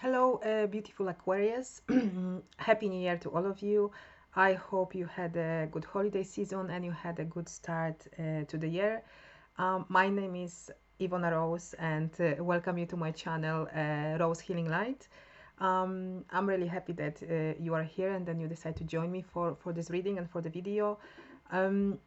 Hello, beautiful Aquarius. Happy New Year to all of you. I hope you had a good holiday season and you had a good start to the year. My name is Iwona Rose and welcome you to my channel, Rose Healing Light. I'm really happy that you are here and then you decide to join me for this reading and for the video. Um,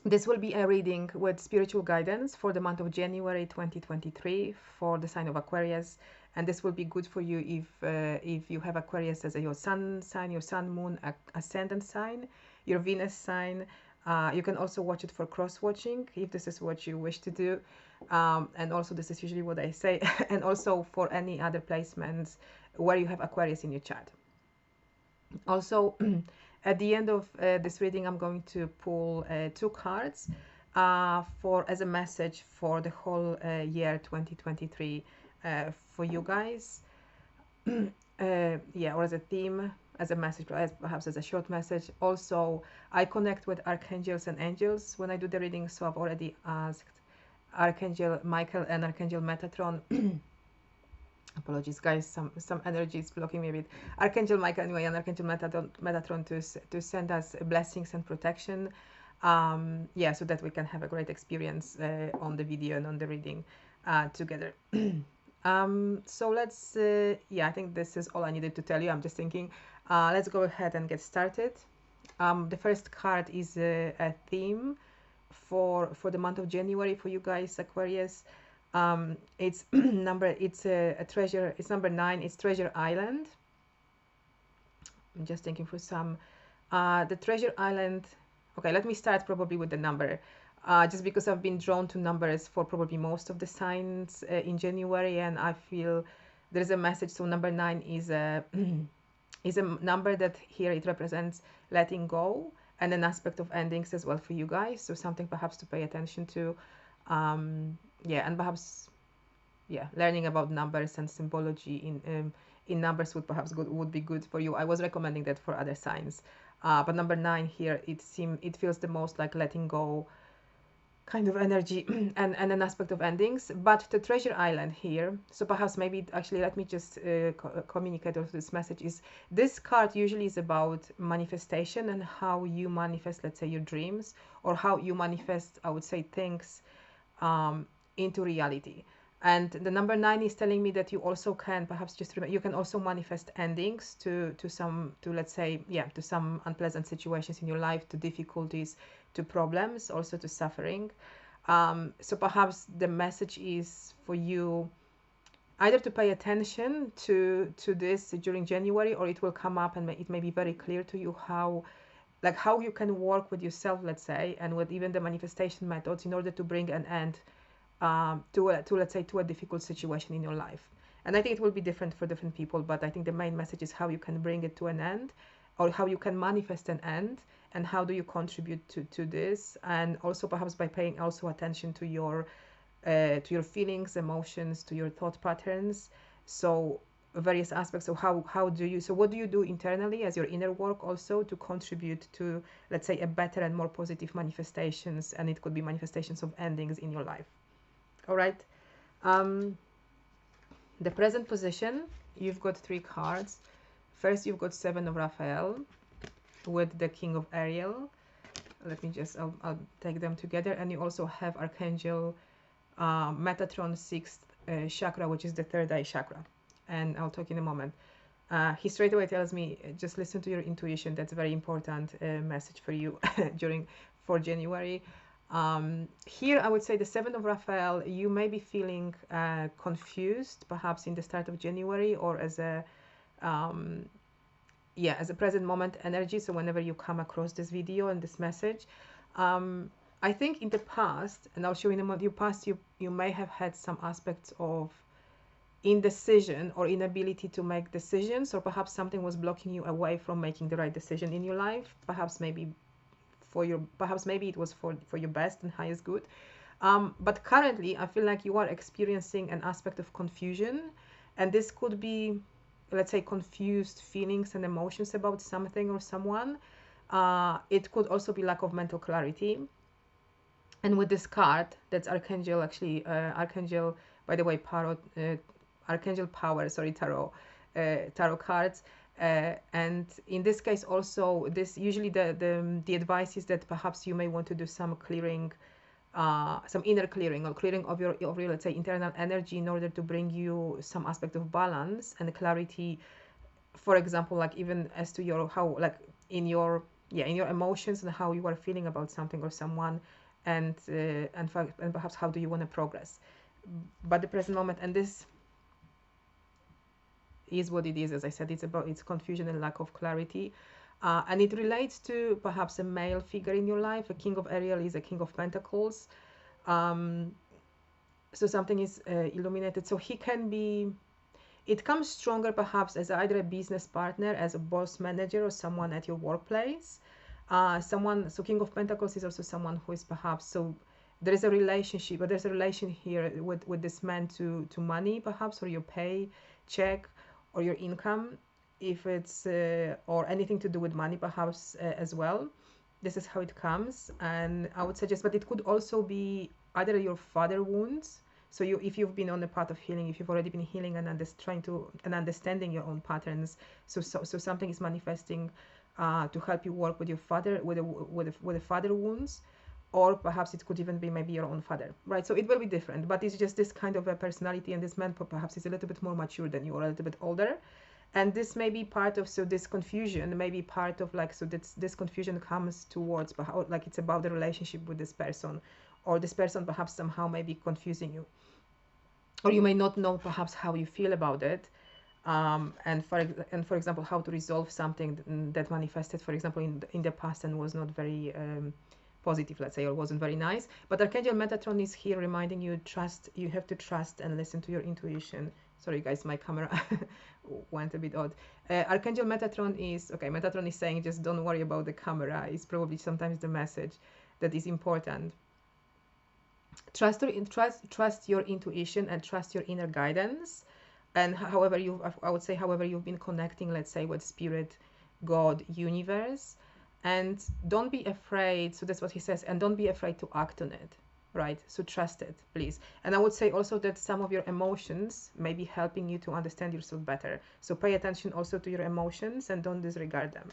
this will be a reading with spiritual guidance for the month of January 2023 for the sign of Aquarius, and this will be good for you if you have Aquarius as your sun sign, your sun, moon, ascendant sign, your Venus sign. You can also watch it for cross-watching if this is what you wish to do, and also this is usually what I say, and also for any other placements where you have Aquarius in your chart. Also, at the end of this reading, I'm going to pull two cards for as a message for the whole year 2023 for you guys. Yeah, or as a theme, as a message, perhaps as a short message. Also, I connect with archangels and angels when I do the reading, so I've already asked Archangel Michael and Archangel Metatron. Apologies, guys. Some energy is blocking me a bit. Archangel Michael, anyway, and Archangel Metatron to send us blessings and protection. Yeah, so that we can have a great experience on the video and on the reading together. So let's. Yeah, I think this is all I needed to tell you. I'm just thinking. Let's go ahead and get started. The first card is a theme for the month of January for you guys, Aquarius. It's it's a treasure, it's number 9, it's Treasure Island. I'm just thinking for some, the Treasure Island. Okay, let me start probably with the number, just because I've been drawn to numbers for probably most of the signs in January, and I feel there's a message. So number 9 is a is a number that here it represents letting go and an aspect of endings as well for you guys. So something perhaps to pay attention to. Yeah, and perhaps, yeah, learning about numbers and symbology in numbers would be good for you. I was recommending that for other signs, but number 9 here, it feels the most like letting go kind of energy and an aspect of endings. But the Treasure Island here, so perhaps maybe actually let me just communicate also this message is this card usually is about manifestation and how you manifest, let's say, your dreams, or how you manifest, I would say, things into reality. And the number 9 is telling me that you also can perhaps just remember, you can also manifest endings to let's say, yeah, to some unpleasant situations in your life, to difficulties, to problems, also to suffering. So perhaps the message is for you either to pay attention to this during January, or it will come up and it may be very clear to you how you can work with yourself, let's say, and with even the manifestation methods in order to bring an end to let's say, to a difficult situation in your life. And I think it will be different for different people, but I think the main message is how you can bring it to an end, or how you can manifest an end, and how do you contribute to this, and also perhaps by paying also attention to your feelings, emotions, to your thought patterns. So various aspects of what do you do internally as your inner work also to contribute to, let's say, a better and more positive manifestations, and it could be manifestations of endings in your life. All right. The present position, you've got 3 cards. First, you've got 7 of Raphael with the King of Ariel. Let me just, I'll take them together. And you also have Archangel Metatron 6th chakra, which is the third eye chakra. And I'll talk in a moment. He straight away tells me, just listen to your intuition. That's a very important message for you for January. Here I would say the 7 of Raphael, you may be feeling confused perhaps in the start of January, or as a as a present moment energy. So whenever you come across this video and this message, I think in the past, and I'll show you in a moment, you may have had some aspects of indecision or inability to make decisions, or perhaps something was blocking you away from making the right decision in your life. Perhaps maybe it was for your best and highest good. But currently I feel like you are experiencing an aspect of confusion, and this could be, let's say, confused feelings and emotions about something or someone. It could also be lack of mental clarity. And with this card, that's Archangel, actually, Archangel, by the way, Parrot, Archangel Power, sorry, tarot cards. And in this case also, this usually the advice is that perhaps you may want to do some clearing, some inner clearing or clearing of your let's say internal energy in order to bring you some aspect of balance and clarity. For example, like even as to your how, like in your in your emotions and how you are feeling about something or someone, and perhaps how do you want to progress. But the present moment, and this is what it is. As I said, it's confusion and lack of clarity. And it relates to perhaps a male figure in your life. A King of Ariel is a King of Pentacles. So something is illuminated. So he can be, it comes stronger perhaps as either a business partner, as a boss manager, or someone at your workplace. So King of Pentacles is also someone who is perhaps, so there is a relationship, but there's a relation here with this man to money perhaps, or your pay check, or your income, if it's or anything to do with money perhaps as well. This is how it comes. And I would suggest, but it could also be either your father wounds. So if you've been on the path of healing, if you've already been healing and understanding your own patterns, so something is manifesting to help you work with your father, with the father wounds, or perhaps it could even be maybe your own father, right? So it will be different, but it's just this kind of a personality, and this man perhaps is a little bit more mature than you, or a little bit older. And this may be part of, so this confusion may be part of, like, so this confusion comes towards, like, it's about the relationship with this person, or this person perhaps somehow may be confusing you, or you may not know perhaps how you feel about it. And for example, how to resolve something that manifested, for example, in the past and was not very positive, let's say, or wasn't very nice. But Archangel Metatron is here reminding you, you have to trust and listen to your intuition. Sorry guys, my camera went a bit odd. Archangel Metatron is saying just don't worry about the camera. It's probably sometimes the message that is important. Trust your intuition and trust your inner guidance. And however you've been connecting, let's say, with spirit, God, universe, and don't be afraid. So that's what he says, and don't be afraid to act on it, right? So trust it, please. And I would say also that some of your emotions may be helping you to understand yourself better. So pay attention also to your emotions and don't disregard them.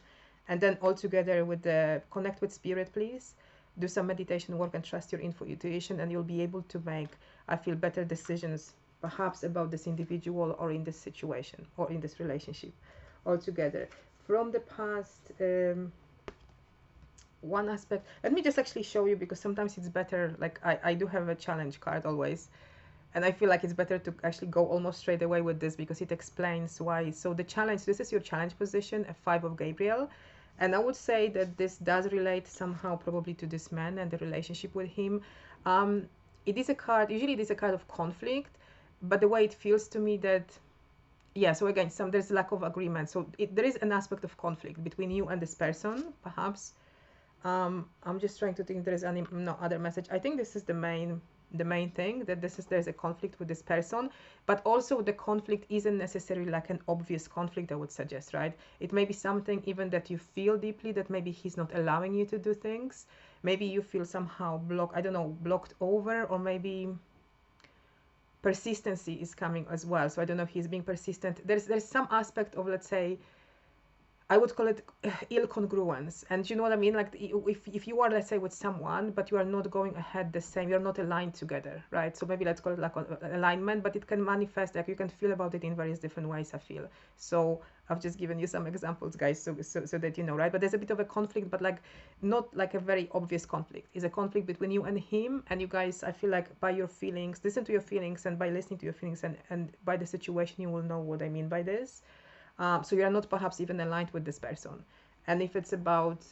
And then all together with the connect with spirit, please. Do some meditation work and trust your intuition, and you'll be able to make, I feel, better decisions perhaps about this individual or in this situation or in this relationship altogether. From the past, one aspect, let me just actually show you, because sometimes it's better, like I do have a challenge card always, and I feel like it's better to actually go almost straight away with this because it explains why. So the challenge, this is your challenge position, a 5 of Gabriel. And I would say that this does relate somehow probably to this man and the relationship with him. It is a card, usually it is a card of conflict, but the way it feels to me that, yeah, so again, there's lack of agreement. So there is an aspect of conflict between you and this person, perhaps. I'm just trying to think if there is any other message. I think this is the main thing, that there's a conflict with this person, but also the conflict isn't necessarily like an obvious conflict, I would suggest, right? It may be something even that you feel deeply, that maybe he's not allowing you to do things. Maybe you feel somehow blocked over, or maybe persistency is coming as well. So I don't know if he's being persistent. There's some aspect of, let's say, I would call it ill congruence. And you know what I mean? Like if you are, let's say, with someone, but you are not going ahead the same, you're not aligned together, right? So maybe let's call it like alignment, but it can manifest, like you can feel about it in various different ways, I feel. So I've just given you some examples, guys, so that you know, right? But there's a bit of a conflict, but like not like a very obvious conflict. It's a conflict between you and him, and you guys, I feel like by your feelings, listen to your feelings, and by listening to your feelings and by the situation, you will know what I mean by this. So you are not perhaps even aligned with this person. And if it's about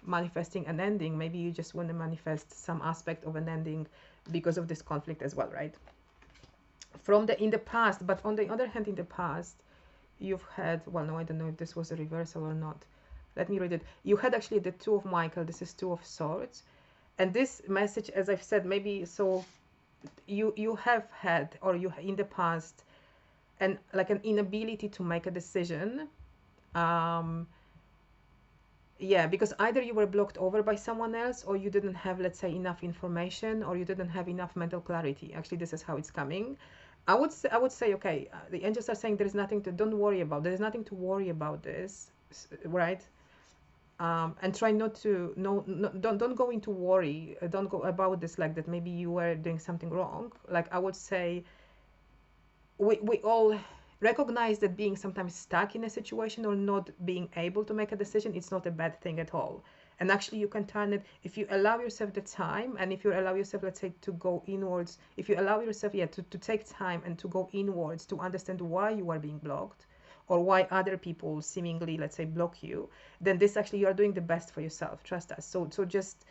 manifesting an ending, maybe you just want to manifest some aspect of an ending because of this conflict as well, right? In the past, but on the other hand, in the past, you've had, well, no, I don't know if this was a reversal or not. Let me read it. You had actually the 2 of Michael. This is 2 of Swords. And this message, as I've said, maybe, so you have had, or you in the past, and like an inability to make a decision. Yeah, because either you were blocked over by someone else, or you didn't have, let's say, enough information, or you didn't have enough mental clarity. Actually, this is how it's coming. I would say, okay, the angels are saying there is nothing to, don't worry about. There is nothing to worry about this, right? And try not to, no, don't go into worry. Don't go about this like that. Maybe you were doing something wrong. Like I would say, we all recognize that being sometimes stuck in a situation or not being able to make a decision, it's not a bad thing at all. And actually you can turn it, if you allow yourself the time, and if you allow yourself, let's say, to go inwards, if you allow yourself, yeah, to take time and to go inwards to understand why you are being blocked, or why other people seemingly, let's say, block you, then this actually, you are doing the best for yourself, trust us. So just,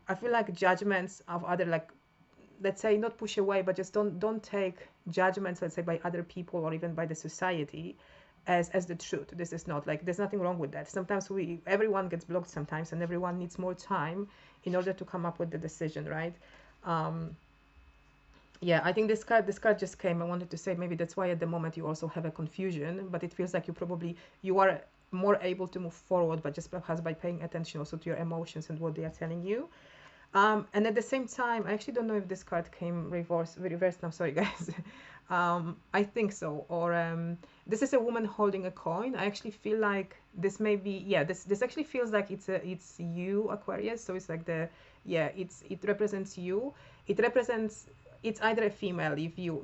I feel like judgments of other, like, let's say, not push away, but just don't take judgments, let's say, by other people or even by the society as the truth. This is not, like, there's nothing wrong with that. Sometimes everyone gets blocked sometimes, and everyone needs more time in order to come up with the decision, right? um yeah, I think this card just came. I wanted to say maybe that's why at the moment you also have a confusion, but it feels like you are more able to move forward, but just perhaps by paying attention also to your emotions and what they are telling you. And at the same time, I actually don't know if this card came reversed now. Sorry, guys. I think so. Or this is a woman holding a coin. I actually feel like this may be, yeah. This actually feels like it's you, Aquarius. So it's like yeah. It represents you. It represents. It's either a female if you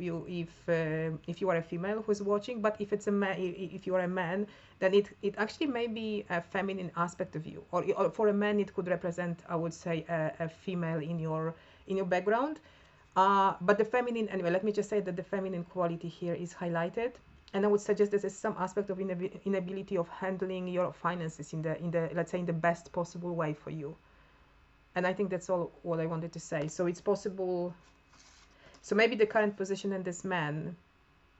are a female who's watching, but if it's a man, if you are a man, then it actually may be a feminine aspect of you, or for a man it could represent, I would say, a female in your background. But the feminine, anyway, let me just say that the feminine quality here is highlighted, and I would suggest this is some aspect of inability of handling your finances in the let's say in the best possible way for you. And I think that's all what I wanted to say. So it's possible. So maybe the current position in this man,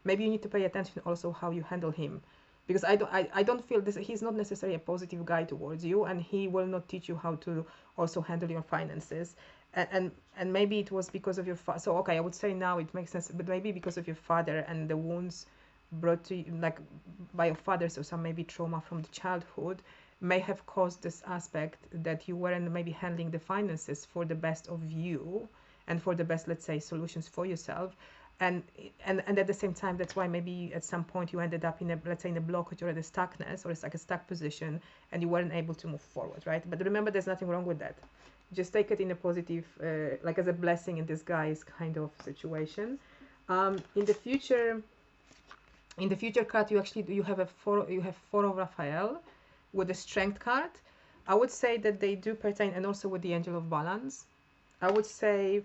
maybe you need to pay attention also how you handle him, because I don't feel this, he's not necessarily a positive guy towards you, and he will not teach you how to also handle your finances. And maybe it was because of your so okay, I would say now it makes sense, but maybe because of your father and the wounds brought to you, like, by your father, so some maybe trauma from the childhood may have caused this aspect that you weren't maybe handling the finances for the best of you and for the best, let's say, solutions for yourself. And at the same time, that's why maybe at some point you ended up in a, let's say, in a blockage or at a stuckness, or it's like a stuck position, and you weren't able to move forward, right? But remember, there's nothing wrong with that. Just take it in a positive, like as a blessing in disguise kind of situation. In the future card, you have four of Raphael with the strength card. I would say that they do pertain, and also with the angel of balance. I would say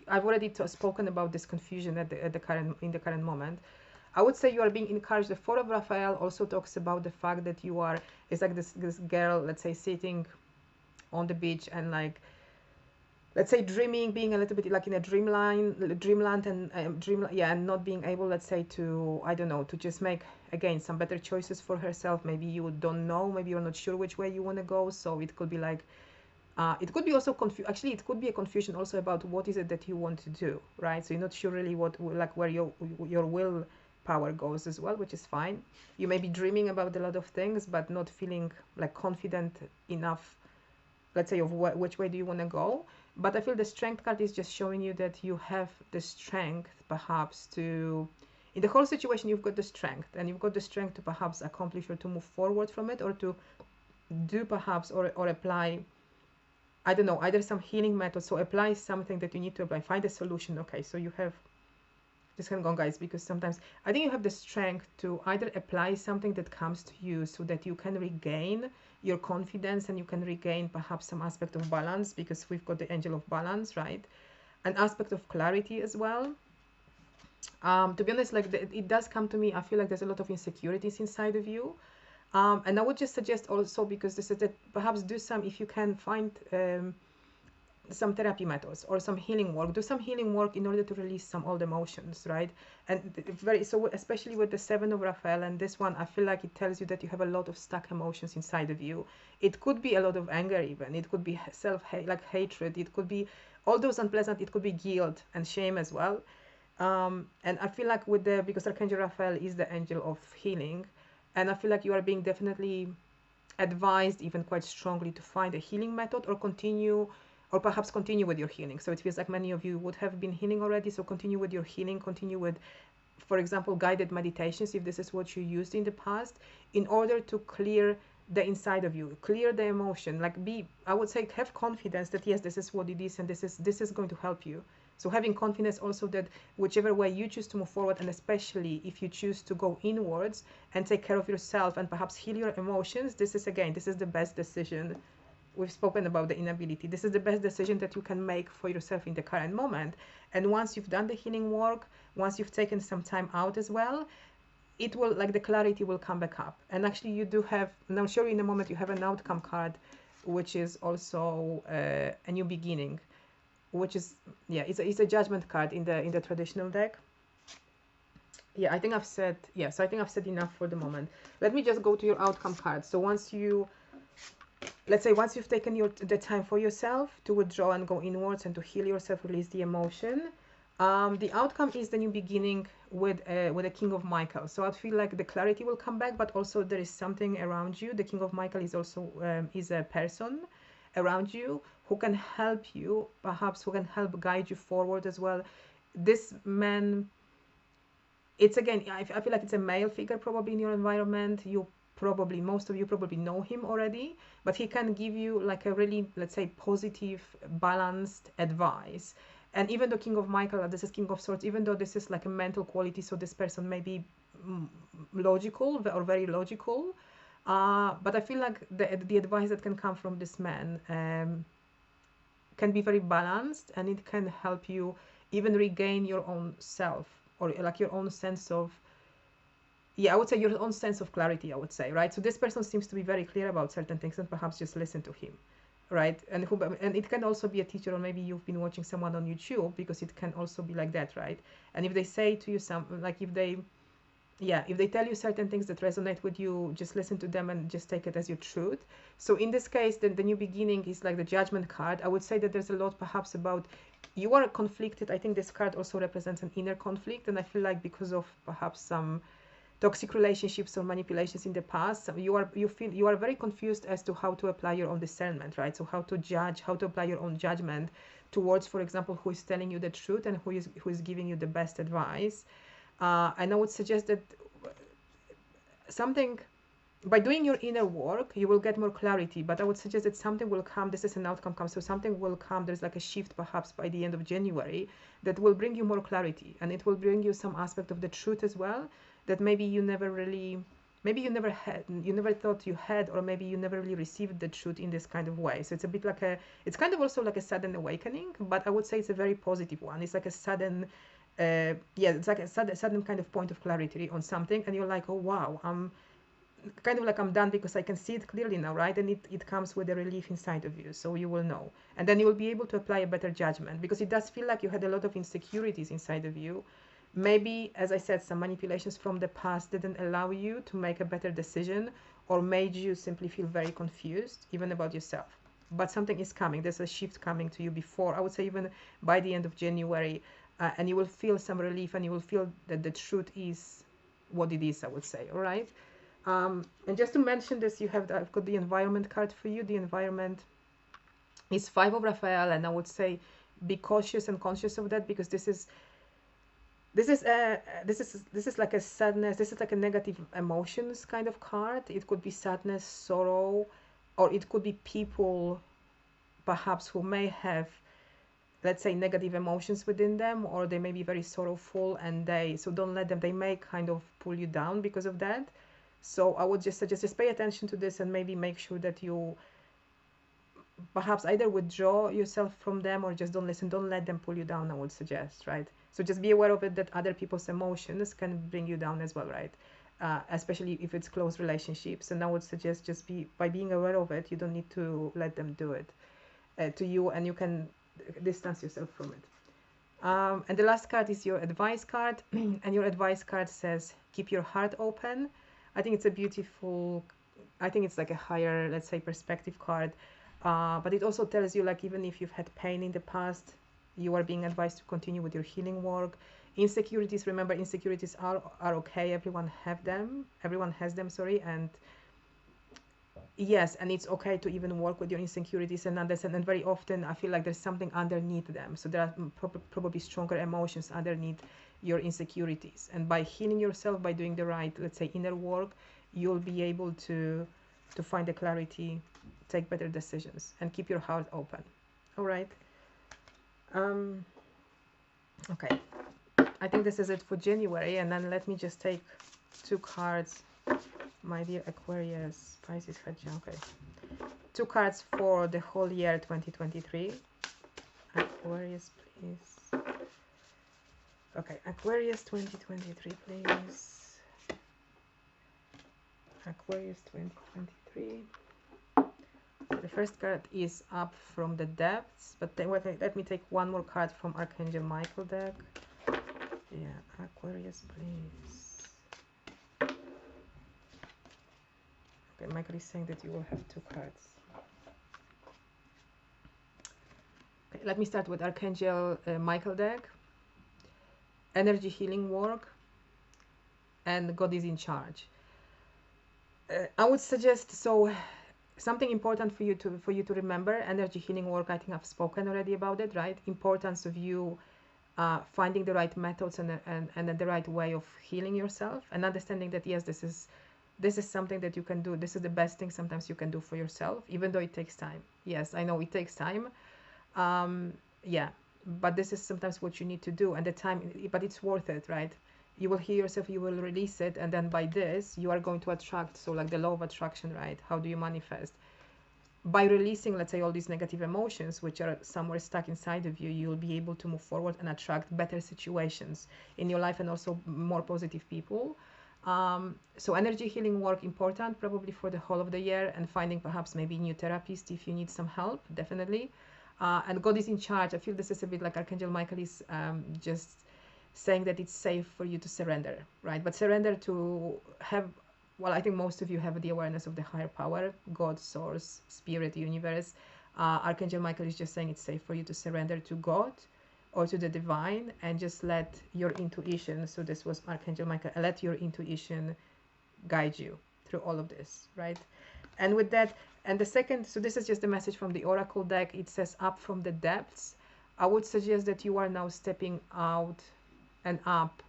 I've already spoken about this confusion in the current moment. I would say you are being encouraged. The Four of Raphael also talks about the fact that you are, it's like this girl, let's say, sitting on the beach and, like, let's say, dreaming, being a little bit like in a dreamland, and not being able, let's say, to, I don't know, to just make, again, some better choices for herself. Maybe you don't know, maybe you're not sure which way you want to go, so it could be like, it could be also actually it could be a confusion also about what is it that you want to do, right? So you're not sure really what, like, where your will power goes as well, which is fine. You may be dreaming about a lot of things but not feeling like confident enough, let's say, of which way do you want to go. But I feel the strength card is just showing you that you have the strength perhaps to, in the whole situation, you've got the strength, and you've got the strength to perhaps accomplish or to move forward from it, or to do perhaps or apply, I don't know, either some healing method. So apply something that you need to apply, find a solution. Okay, so you have, just hang on, guys, because sometimes I think you have the strength to either apply something that comes to you so that you can regain your confidence and you can regain perhaps some aspect of balance, because we've got the angel of balance, right? An aspect of clarity as well. To be honest, like, it does come to me, I feel like there's a lot of insecurities inside of you. And I would just suggest also, because this is that, perhaps do some, if you can find some therapy methods or some healing work, do some healing work in order to release some old emotions, right? And so especially with the Seven of Raphael and this one, I feel like it tells you that you have a lot of stuck emotions inside of you. It could be a lot of anger, even it could be self-hate, like hatred, it could be all those unpleasant, it could be guilt and shame as well. And I feel like because Archangel Raphael is the angel of healing, and I feel like you are being definitely advised, even quite strongly, to find a healing method or continue, or perhaps continue with your healing. So it feels like many of you would have been healing already, so continue with your healing, continue with, for example, guided meditations, if this is what you used in the past, in order to clear the inside of you, clear the emotion. Like, I would say, have confidence that yes, this is what it is, and this is going to help you. So having confidence also that whichever way you choose to move forward, and especially if you choose to go inwards and take care of yourself and perhaps heal your emotions, this is the best decision. We've spoken about the inability. This is the best decision that you can make for yourself in the current moment. And once you've done the healing work, once you've taken some time out as well, it will, like, the clarity will come back up. And actually you do have, and I'll show you in a moment, you have an outcome card, which is also a new beginning, which is, yeah, it's a judgment card in the traditional deck. Yeah, I think I've said, yes, I think I've said enough for the moment. Let me just go to your outcome card. So once you, let's say, once you've taken the time for yourself to withdraw and go inwards and to heal yourself, release the emotion, the outcome is the new beginning with a King of Michael. So I feel like the clarity will come back, but also there is something around you. The King of Michael is also is a person around you who can help you, perhaps who can help guide you forward as well. This man, it's again, I feel like it's a male figure probably in your environment. Most of you probably know him already, but he can give you like a really, let's say, positive, balanced advice. And even though King of Michael, this is King of Swords, even though this is like a mental quality, so this person may be logical or very logical, but I feel like the advice that can come from this man can be very balanced, and it can help you even regain your own self, or like your own sense of, yeah, I would say your own sense of clarity, I would say, right? So this person seems to be very clear about certain things, and perhaps just listen to him, right? And it can also be a teacher, or maybe you've been watching someone on YouTube, because it can also be like that, right? And if they say to you if they tell you certain things that resonate with you, just listen to them and just take it as your truth. So in this case, the new beginning is like the judgment card. I would say that there's a lot perhaps about, you are conflicted. I think this card also represents an inner conflict, and I feel like because of perhaps some toxic relationships or manipulations in the past, you are very confused as to how to apply your own discernment, right? So how to judge, how to apply your own judgment towards, for example, who is telling you the truth and who is giving you the best advice. And I would suggest that by doing your inner work, you will get more clarity, but I would suggest that something will come. This is an outcome come, so something will come. There's like a shift perhaps by the end of January that will bring you more clarity, and it will bring you some aspect of the truth as well that maybe you never thought you had, or maybe you never really received the truth in this kind of way. So it's a bit like it's kind of also like a sudden awakening, but I would say it's a very positive one. It's like a sudden, it's like a sudden kind of point of clarity on something, and you're like, oh wow, I'm done, because I can see it clearly now, right? And it comes with a relief inside of you, so you will know, and then you will be able to apply a better judgment, because it does feel like you had a lot of insecurities inside of you. Maybe, as I said, some manipulations from the past didn't allow you to make a better decision, or made you simply feel very confused, even about yourself. But something is coming. There's a shift coming to you before, I would say, even by the end of January, and you will feel some relief, and you will feel that the truth is what it is, I would say, all right? And just to mention this, I've got the environment card for you. The environment is 5 of Raphael, and I would say be cautious and conscious of that, because this is like a sadness. This is like a negative emotions kind of card. It could be sadness, sorrow, or it could be people perhaps who may have, let's say, negative emotions within them, or they may be very sorrowful, and so don't let them, they may kind of pull you down because of that. So I would just suggest, just pay attention to this, and maybe make sure that you perhaps either withdraw yourself from them, or just don't listen, don't let them pull you down, I would suggest, right? So just be aware of it, that other people's emotions can bring you down as well, right? Especially if it's close relationships. And I would suggest by being aware of it, you don't need to let them do it to you, and you can distance yourself from it. And the last card is your advice card, and your advice card says, keep your heart open. I think it's it's like a higher, let's say, perspective card. But it also tells you, like, even if you've had pain in the past, you are being advised to continue with your healing work. Insecurities, remember, insecurities are okay. Everyone has them, sorry. And Yes, and it's okay to even work with your insecurities and understand. And very often, I feel like there's something underneath them. So there are probably stronger emotions underneath your insecurities. And by healing yourself, by doing the right, let's say, inner work, you'll be able to find the clarity, take better decisions, and keep your heart open. All right. Okay. I think this is it for January, and then let me just take 2 cards. My dear Aquarius, Pisces, Virgo. Okay. 2 cards for the whole year 2023. Aquarius, please. Okay, Aquarius 2023, please. Aquarius 2023. The first card is Up from the Depths, but then let me take one more card from Archangel Michael deck. Yeah, Aquarius, please. Okay, Michael is saying that you will have 2 cards. Okay, let me start with Archangel Michael deck. Energy healing work, and God is in charge. I would suggest, so something important for you to remember. Energy healing work, I think I've spoken already about it, right? Importance of you finding the right methods and the right way of healing yourself, and understanding that yes, this is something that you can do. This is the best thing sometimes you can do for yourself, even though it takes time. Yes, I know it takes time. Yeah, but this is sometimes what you need to do, and the time, but it's worth it, right? You will heal yourself, you will release it, and then by this you are going to attract. So like the law of attraction, right? How do you manifest? By releasing, let's say, all these negative emotions which are somewhere stuck inside of you, you'll be able to move forward and attract better situations in your life, and also more positive people. So energy healing work important probably for the whole of the year, and finding perhaps maybe new therapist if you need some help, definitely. And God is in charge. I feel this is a bit like Archangel Michael is just saying that it's safe for you to surrender, right? But surrender to have, well, I think most of you have the awareness of the higher power, God, source, spirit, universe. Archangel Michael is just saying it's safe for you to surrender to God or to the divine, and just let your intuition, so this was Archangel Michael, let your intuition guide you through all of this, right? And with that, and the second, so this is just a message from the Oracle deck. It says Up from the Depths. I would suggest that you are now stepping out and up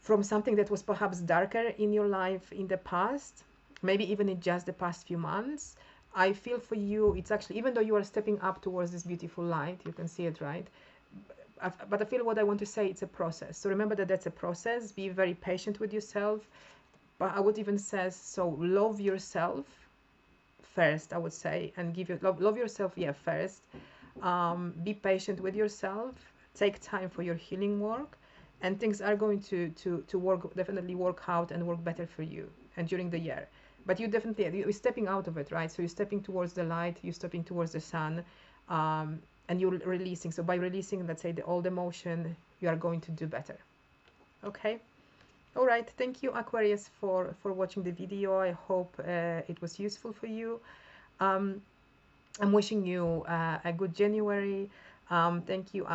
from something that was perhaps darker in your life in the past, maybe even in just the past few months. I feel for you, it's actually, even though you are stepping up towards this beautiful light, you can see it, right? But I feel what I want to say, it's a process. So remember that that's a process. Be very patient with yourself. But I would even say, so love yourself first, I would say, and give you, love yourself, yeah, first. Be patient with yourself. Take time for your healing work, and things are going to work, definitely work out and work better for you and during the year. But you definitely, you're stepping out of it, right? So you're stepping towards the light, you're stepping towards the sun, and you're releasing. So by releasing, let's say, the old emotion, you are going to do better. Okay. All right. Thank you, Aquarius, for watching the video. I hope it was useful for you. I'm wishing you a good January. Thank you.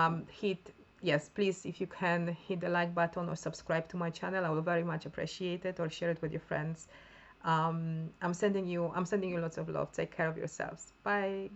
Yes, please, if you can, hit the like button or subscribe to my channel. I will very much appreciate it, or share it with your friends. I'm sending you lots of love. Take care of yourselves. Bye.